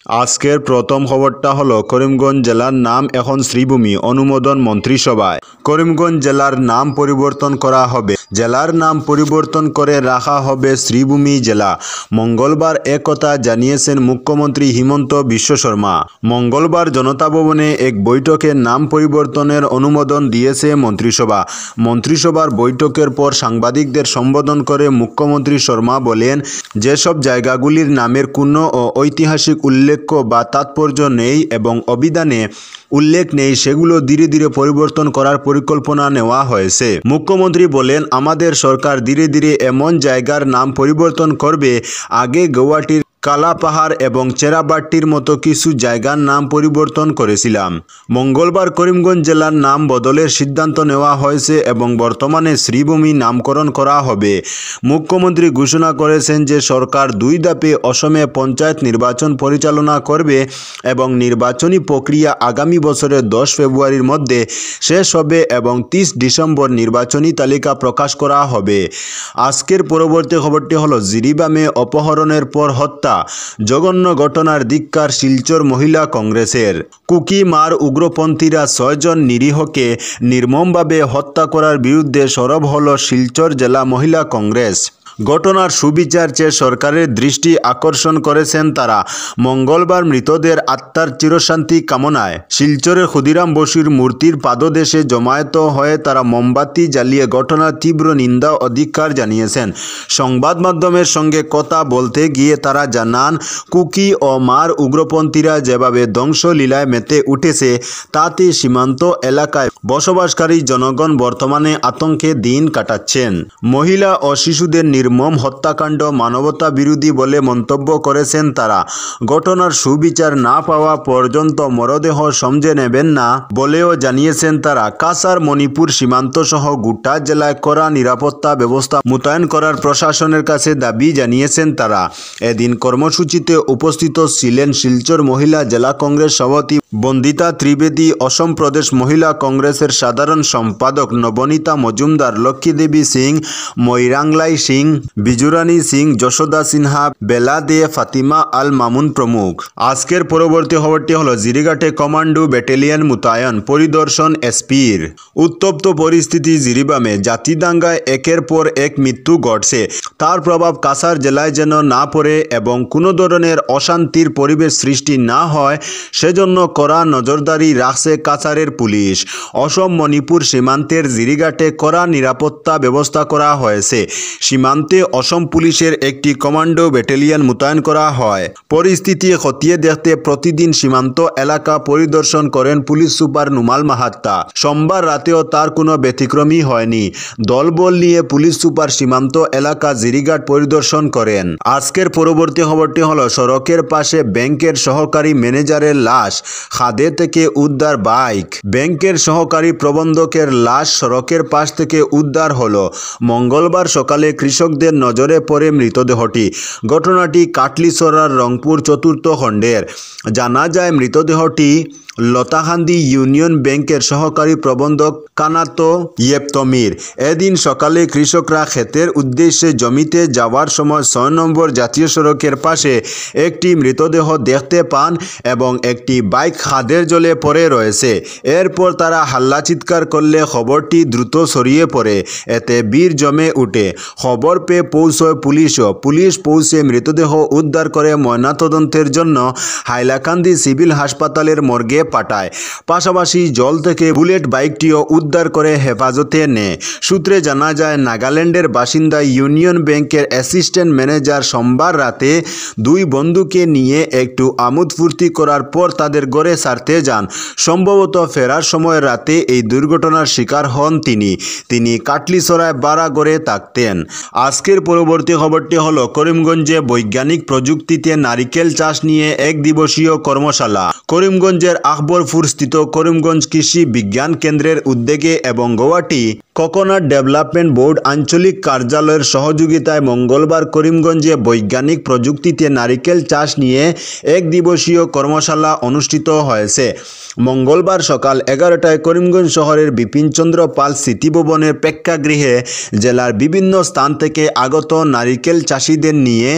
আজকের প্রথম খবরটা হলো করিমগঞ্জ জেলার নাম এখন শ্রীভূমি অনুমোদন মন্ত্রিসভায়। করিমগঞ্জ জেলার নাম পরিবর্তন করা হবে। জেলার নাম পরিবর্তন করে রাখা হবে শ্রীভূমি জেলা। মঙ্গলবার একথা জানিয়েছেন মুখ্যমন্ত্রী হিমন্ত বিশ্ব শর্মা। মঙ্গলবার জনতা ভবনে এক বৈঠকে নাম পরিবর্তনের অনুমোদন দিয়েছে মন্ত্রিসভা। মন্ত্রিসভার বৈঠকের পর সাংবাদিকদের সম্বোধন করে মুখ্যমন্ত্রী শর্মা বলেন, যেসব জায়গাগুলির নামের কোনো ঐতিহাসিক উল্লেখ বা তাৎপর্য নেই এবং অভিধানে উল্লেখ নেই সেগুলো ধীরে ধীরে পরিবর্তন করার পরিকল্পনা নেওয়া হয়েছে। মুখ্যমন্ত্রী বলেন, আমাদের সরকার ধীরে ধীরে এমন জায়গার নাম পরিবর্তন করবে। আগে গৌহাটির কালাপাহাড় এবং চেরাবাট্টির মতো কিছু জায়গার নাম পরিবর্তন করেছিলাম। মঙ্গলবার করিমগঞ্জ জেলার নাম বদলের সিদ্ধান্ত নেওয়া হয়েছে এবং বর্তমানে শ্রীভূমি নামকরণ করা হবে। মুখ্যমন্ত্রী ঘোষণা করেছেন যে সরকার 2 ধাপে অসমে পঞ্চায়েত নির্বাচন পরিচালনা করবে এবং নির্বাচনী প্রক্রিয়া আগামী বছরের 10 ফেব্রুয়ারির মধ্যে শেষ হবে এবং 30 ডিসেম্বর নির্বাচনী তালিকা প্রকাশ করা হবে। আজকের পরবর্তী খবরটি হলো জিরিবামে অপহরণের পর হত্যা, জঘন্য ঘটনার ধিক্কার শিলচর মহিলা কংগ্রেসের। কুকি মার উগ্রপন্থীরা 6 জন নিরীহকে নির্মমভাবে হত্যা করার বিরুদ্ধে সরব হল শিলচর জেলা মহিলা কংগ্রেস। ঘটনার সুবিচার চেয়ে সরকারের দৃষ্টি আকর্ষণ করেছেন তারা। মঙ্গলবার মৃতদের আত্মার চিরশান্তি কামনায় শিলচরের ক্ষুদিরাম বসুর মূর্তির পাদদেশে জমায়েত হয়ে তারা মোমবাতি জ্বালিয়ে ঘটনার তীব্র নিন্দা ও ধিক্কার জানিয়েছেন। সংবাদ মাধ্যমের সঙ্গে কথা বলতে গিয়ে তারা জানান, কুকি ও মার উগ্রপন্থীরা যেভাবে ধ্বংসলীলায় মেতে উঠেছে তাতে সীমান্ত এলাকায় বসবাসকারী জনগণ বর্তমানে আতঙ্কে দিন কাটাচ্ছেন। মহিলা ও শিশুদের নির্মম হত্যাকাণ্ড মানবতা বিরোধী বলে মন্তব্য করেছেন তারা। ঘটনার সুবিচার না পাওয়া পর্যন্ত মরদেহ সমঝে নেবেন না বলেও জানিয়েছেন তারা। কাছাড় মণিপুর সীমান্ত সহ গোটা জেলায় কড়া নিরাপত্তা ব্যবস্থা মোতায়েন করার প্রশাসনের কাছে দাবি জানিয়েছেন তারা। এদিন কর্মসূচিতে উপস্থিত ছিলেন শিলচর মহিলা জেলা কংগ্রেস সভাপতি বন্দিতা ত্রিবেদী, অসম প্রদেশ মহিলা কংগ্রেসের সাধারণ সম্পাদক নবনীতা মজুমদার, লক্ষ্মীদেবী সিং, ময়রাংলাই সিং, বিজুরানী সিং, যশোদা সিনহা, বেলা দে, ফাতিমা আল মামুন প্রমুখ। আজকের পরবর্তী খবরটি হলো জিরিঘাটে কমান্ডো ব্যাটালিয়ন মোতায়েন, পরিদর্শন এসপির। উত্তপ্ত পরিস্থিতি জিরিবামে, জাতিদাঙ্গায় একের পর এক মৃত্যু ঘটছে। তার প্রভাব কাছাড় জেলায় যেন না পড়ে এবং কোনো ধরনের অশান্তির পরিবেশ সৃষ্টি না হয় সেজন্য কড়া নজরদারি রাখছে কাছাড়ের পুলিশ। অসম মণিপুর সীমান্তের জিরিঘাটে কড়া নিরাপত্তা ব্যবস্থা করা হয়েছে। সীমান্তে অসম পুলিশের একটি কমান্ডো ব্যাটালিয়ন মোতায়েন করা হয়। পরিস্থিতি খতিয়ে দেখতে প্রতিদিন সীমান্ত এলাকা পরিদর্শন করেন পুলিশ সুপার নুমাল মাহাত্তা। সোমবার রাতেও তার কোনো ব্যতিক্রমী হয়নি। দলবল নিয়ে পুলিশ সুপার সীমান্ত এলাকা জিরিঘাট পরিদর্শন করেন। আজকের পরবর্তী খবরটি হলো সড়কের পাশে ব্যাংকের সহকারী ম্যানেজারের লাশ, খাদে থেকে উদ্ধার বাইক। ব্যাংকের সহকারী প্রবন্ধকের লাশ সড়কের পাশ থেকে উদ্ধার হলো। মঙ্গলবার সকালে কৃষকদের নজরে পড়ে মৃতদেহটি। ঘটনাটি কাটলিছড়ার রংপুর 4র্থ খণ্ডের। জানা যায় মৃতদেহটি লতাহান্দি ইউনিয়ন ব্যাংকের সহকারী প্রবন্ধক কানাতো ইয়েপ্তমির। এদিন সকালে কৃষকরা ক্ষেতের উদ্দেশ্যে জমিতে যাওয়ার সময় 6 নম্বর জাতীয় সড়কের পাশে একটি মৃতদেহ দেখতে পান এবং একটি বাইক খাদের জলে পড়ে রয়েছে। এরপর তারা হাল্লা চিৎকার করলে খবরটি দ্রুত ছড়িয়ে পড়ে। এতে ভিড় জমে উঠে। খবর পেয়ে পৌঁছয় পুলিশও। পুলিশ পৌঁছে মৃতদেহ উদ্ধার করে ময়নাতদন্তের জন্য হাইলাকান্দি সিভিল হাসপাতালের মর্গে পাঠায়। পাশাপাশি জল থেকে বুলেট বাইকটিও উদ্ধার করে হেফাজতে নেয়। সূত্রে জানা যায়, নাগাল্যান্ডের বাসিন্দা ইউনিয়ন ব্যাংকের অ্যাসিস্ট্যান্ট ম্যানেজার সোমবার রাতে 2 বন্ধুকে নিয়ে একটু আমোদ ফুর্তি করার পর তাদের ঘরে ছাড়তে যান। সম্ভবত ফেরার সময় রাতে এই দুর্ঘটনার শিকার হন তিনি কাটলিছড়ায় বাড়াগড়ে থাকতেন। আজকের পরবর্তী খবরটি হলো করিমগঞ্জে বৈজ্ঞানিক প্রযুক্তিতে নারিকেল চাষ নিয়ে 1 দিবসীয় কর্মশালা। করিমগঞ্জের আকবরপুর স্থিত করিমগঞ্জ কৃষি বিজ্ঞান কেন্দ্রের উদ্যোগে এবং গৌহাটি কোকোনাট ডেভেলপমেন্ট বোর্ড আঞ্চলিক কার্যালয়ের সহযোগিতায় মঙ্গলবার করিমগঞ্জে বৈজ্ঞানিক প্রযুক্তিতে নারিকেল চাষ নিয়ে এক দিবসীয় কর্মশালা অনুষ্ঠিত হয়েছে। মঙ্গলবার সকাল 11টায় করিমগঞ্জ শহরের বিপিনচন্দ্র পাল স্মৃতিভবনের প্রেক্ষাগৃহে জেলার বিভিন্ন স্থান থেকে আগত নারিকেল চাষিদের নিয়ে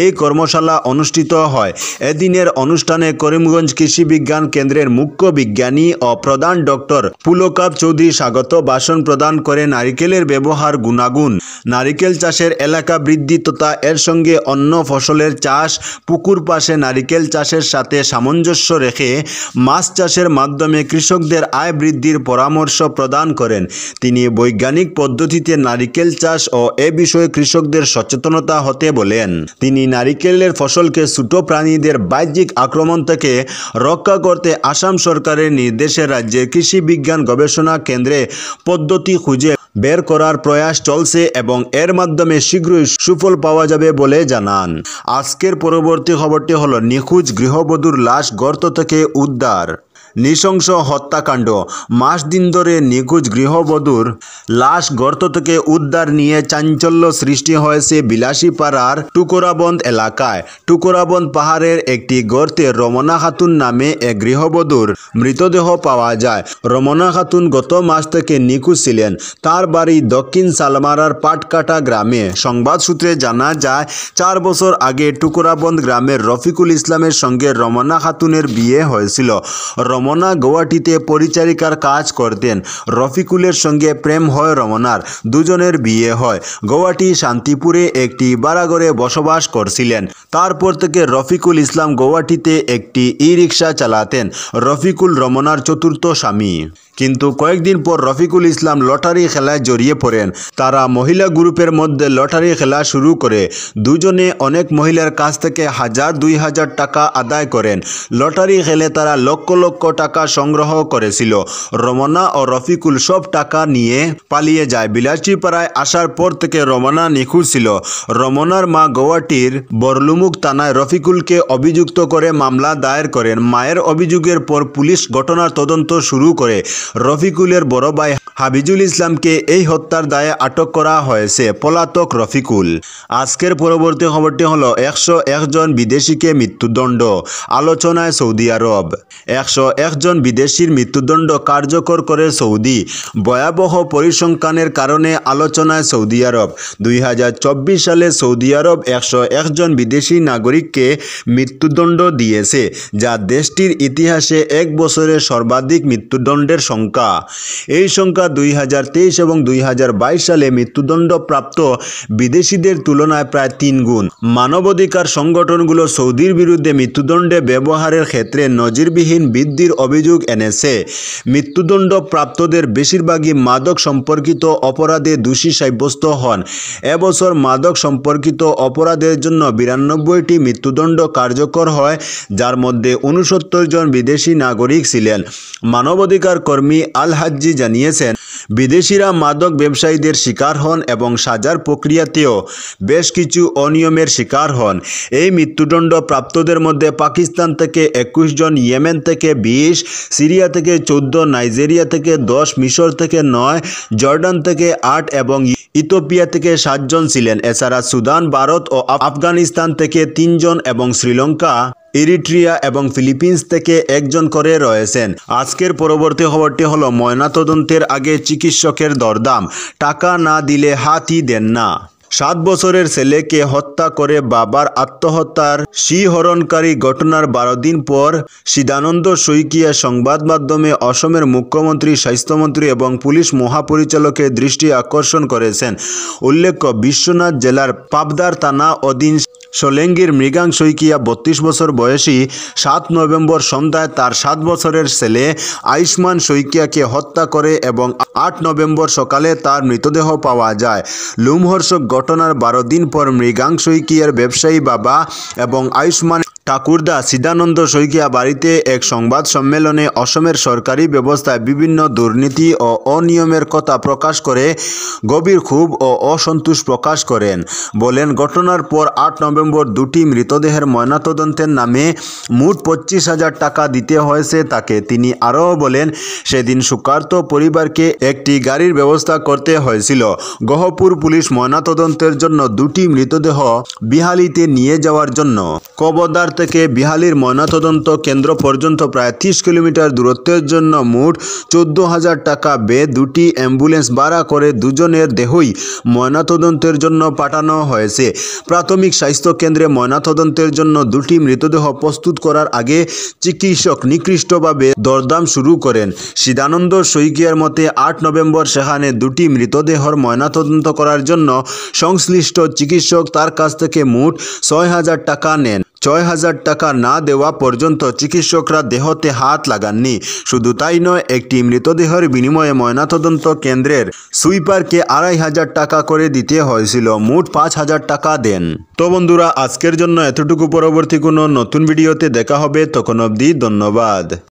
এই কর্মশালা অনুষ্ঠিত হয়। এদিনের অনুষ্ঠানে করিমগঞ্জ কৃষি বিজ্ঞান কেন্দ্রের মুখ্য বিজ্ঞানী ও প্রধান ডক্টর পুলকাপ চৌধুরী স্বাগত ভাষণ প্রদান করে নারিকেলের ব্যবহার, গুণাগুণ, নারিকেল চাষের এলাকা বৃদ্ধি তথা এর সঙ্গে অন্য ফসলের চাষ, পুকুর পাশে নারিকেল চাষের সাথে সামঞ্জস্য রেখে মাছ চাষের মাধ্যমে কৃষকদের আয় বৃদ্ধির পরামর্শ প্রদান করেন। তিনি বৈজ্ঞানিক পদ্ধতিতে নারিকেল চাষ ও এ বিষয়ে কৃষকদের সচেতনতা হতে বলেন। তিনি নারিকেলের ফসলকে ছোট প্রাণীদের বাহ্যিক আক্রমণ থেকে রক্ষা করতে আসাম সরকারের নির্দেশে রাজ্যের কৃষি বিজ্ঞান গবেষণা কেন্দ্রে পদ্ধতি খুঁজে বের করার প্রয়াস চলছে এবং এর মাধ্যমে শীঘ্রই সুফল পাওয়া যাবে বলে জানান। আজকের পরবর্তী খবরটি হলো নিখোঁজ গৃহবধূর লাশ গর্ত থেকে উদ্ধার। নৃশংস হত্যাকাণ্ড। মাস দিন ধরে নিখোঁজ গৃহবধূর লাশ গর্ত থেকে উদ্ধার নিয়ে চাঞ্চল্য সৃষ্টি হয়েছে বিলাসীপাড়ার টুকরাবন্দ এলাকায়। টুকরাবন্দ পাহাড়ের একটি গর্তে রমনা খাতুন নামে এক গৃহবধূর মৃতদেহ পাওয়া যায়। রমনা খাতুন গত মাস থেকে নিখোঁজ ছিলেন। তার বাড়ি দক্ষিণ সালমারার পাটকাটা গ্রামে। সংবাদ সূত্রে জানা যায় 4 বছর আগে টুকরাবন্দ গ্রামের রফিকুল ইসলামের সঙ্গে রমনা খাতুনের বিয়ে হয়েছিল। রমনা গৌহাটিতে পরিচারিকার কাজ করতেন। রফিকুলের সঙ্গে প্রেম হয় রমনার। দুজনের বিয়ে হয়। গৌহাটি শান্তিপুরে একটি বাড়াঘরে বসবাস করছিলেন। তারপর থেকে রফিকুল ইসলাম গৌহাটিতে একটি ই-রিকশা চালাতেন। রফিকুল রমনার চতুর্থ স্বামী। কিন্তু কয়েকদিন পর রফিকুল ইসলাম লটারি খেলায় জড়িয়ে পড়েন। তারা মহিলা গ্রুপের মধ্যে লটারি খেলা শুরু করে। দুজনে অনেক মহিলার কাছ থেকে 1000-2000 টাকা আদায় করেন। লটারি খেলে তারা লক্ষ লক্ষ টাকা সংগ্রহ করেছিল। রমনা ও রফিকুল সব টাকা নিয়ে পালিয়ে যায়। বিলাসীপাড়ায় আসার পর থেকে রমনা নিখোঁজ ছিল। রমনার মা গৌহাটির বরলুমুখ থানায় রফিকুলকে অভিযুক্ত করে মামলা দায়ের করেন। মায়ের অভিযোগের পর পুলিশ ঘটনার তদন্ত শুরু করে। রফিকুলের বড় ভাই হাবিজুল ইসলামকে এই হত্যার দায়ে আটক করা হয়েছে। পলাতক রফিকুল। আজকের পরবর্তী খবরটি হলো 101 জন বিদেশিকে মৃত্যুদণ্ড। আলোচনায় সৌদি আরব। 101 জন বিদেশির মৃত্যুদণ্ড কার্যকর করে সৌদি। ভয়াবহ পরিসংখ্যানের কারণে আলোচনায় সৌদি আরব। 2024 সালে সৌদি আরব 101 জন বিদেশি নাগরিককে মৃত্যুদণ্ড দিয়েছে, যা দেশটির ইতিহাসে এক বছরে সর্বাধিক মৃত্যুদণ্ডের সংখ্যা। এই সংখ্যা 2023 এবং 2022 সালে মৃত্যুদণ্ডপ্রাপ্ত বিদেশিদের তুলনায় প্রায় 3 গুণ। মানবাধিকার সংগঠনগুলো সৌদির বিরুদ্ধে মৃত্যুদণ্ডে ব্যবহারের ক্ষেত্রে নজিরবিহীন বৃদ্ধির অভিযোগ এনেছে। মৃত্যুদণ্ডপ্রাপ্তদের বেশিরভাগই মাদক সম্পর্কিত অপরাধে দোষী সাব্যস্ত হন। এবছর মাদক সম্পর্কিত অপরাধের জন্য 92টি মৃত্যুদণ্ড কার্যকর হয়, যার মধ্যে 69 জন বিদেশি নাগরিক ছিলেন। মানবাধিকার কর্মী আল হাজ্জি জানিয়েছেন, বিদেশিরা মাদক ব্যবসায়ীদের শিকার হন এবং সাজার প্রক্রিয়াতেও বেশ কিছু অনিয়মের শিকার হন। এই মৃত্যুদণ্ড প্রাপ্তদের মধ্যে পাকিস্তান থেকে 21 জন, ইয়েমেন থেকে 20, সিরিয়া থেকে 14, নাইজেরিয়া থেকে 10, মিশর থেকে 9, জর্ডান থেকে 8 এবং ইথিওপিয়া থেকে 7 জন ছিলেন। এছাড়া সুদান, ভারত ও আফগানিস্তান থেকে 3 জন এবং শ্রীলঙ্কা, ইরিট্রিয়া এবং ফিলিপিন্স থেকে 1 জন করে রয়েছেন। আজকের পরবর্তী খবরটি হলো ময়নাতদন্তের আগে চিকিৎসকের দরদাম। টাকা না দিলে হাতই দেন না। 7 বছরের ছেলেকে হত্যা করে বাবার আত্মহত্যার শিহরণকারী ঘটনার 12 দিন পর সিদানন্দ শইকীয়া সংবাদ মাধ্যমে অসমের মুখ্যমন্ত্রী, স্বাস্থ্যমন্ত্রী এবং পুলিশ মহাপরিচালকের দৃষ্টি আকর্ষণ করেছেন। উল্লেখ্য, বিশ্বনাথ জেলার পাবদার থানা অধীন সোলেঙ্গির মৃগাং শইকীয়া 32 বছর বয়সী 7 নভেম্বর সন্ধ্যায় তার 7 বছরের ছেলে আয়ুষ্মান শইকীয়াকে হত্যা করে এবং 8 নভেম্বর সকালে তার মৃতদেহ পাওয়া যায়। লোমহর্ষক ঘটনার 12 দিন পর মৃগাং শইকীয়ার ব্যবসায়ী বাবা এবং আয়ুষ্মান ঠাকুরদা সিদানন্দ শইকিয়া বাড়িতে এক সংবাদ সম্মেলনে অসমের সরকারি ব্যবস্থায় বিভিন্ন দুর্নীতি ও অনিয়মের কথা প্রকাশ করে গভীর ক্ষোভ ও অসন্তোষ প্রকাশ করেন। বলেন, ঘটনার পর 8 নভেম্বর দুটি মৃতদেহের ময়নাতদন্তের নামে মোট 25,000 টাকা দিতে হয়েছে তাকে। তিনি আরও বলেন, সেদিন শোকার্ত পরিবারকে একটি গাড়ির ব্যবস্থা করতে হয়েছিল। গহপুর পুলিশ ময়নাতদন্তের জন্য দুটি মৃতদেহ বিহালিতে নিয়ে যাওয়ার জন্য কবদার থেকে বিহালির ময়নাতদন্ত কেন্দ্র পর্যন্ত প্রায় 30 কিলোমিটার দূরত্বের জন্য মোট 14,000 টাকা ব্যয়ে দুটি অ্যাম্বুলেন্স ভাড়া করে দুজনের দেহই ময়নাতদন্তের জন্য পাঠানো হয়েছে। প্রাথমিক স্বাস্থ্য কেন্দ্রে ময়নাতদন্তের জন্য দুটি মৃতদেহ প্রস্তুত করার আগে চিকিৎসক নিকৃষ্টভাবে দরদাম শুরু করেন। সিদানন্দ শইকিয়ার মতে 8 নভেম্বর সেখানে দুটি মৃতদেহর ময়নাতদন্ত করার জন্য সংশ্লিষ্ট চিকিৎসক তার কাছ থেকে মোট 6,000 টাকা নেন। 6,000 টাকা না দেওয়া পর্যন্ত চিকিৎসকরা দেহতে হাত লাগাননি। শুধু তাই নয়, একটি মৃতদেহের বিনিময়ে ময়নাতদন্ত কেন্দ্রের সুইপারকে 2,500 টাকা করে দিতে হয়েছিল। মোট 5,000 টাকা দেন। তো বন্ধুরা, আজকের জন্য এতটুকু। পরবর্তী কোনো নতুন ভিডিওতে দেখা হবে, তখন অবধি ধন্যবাদ।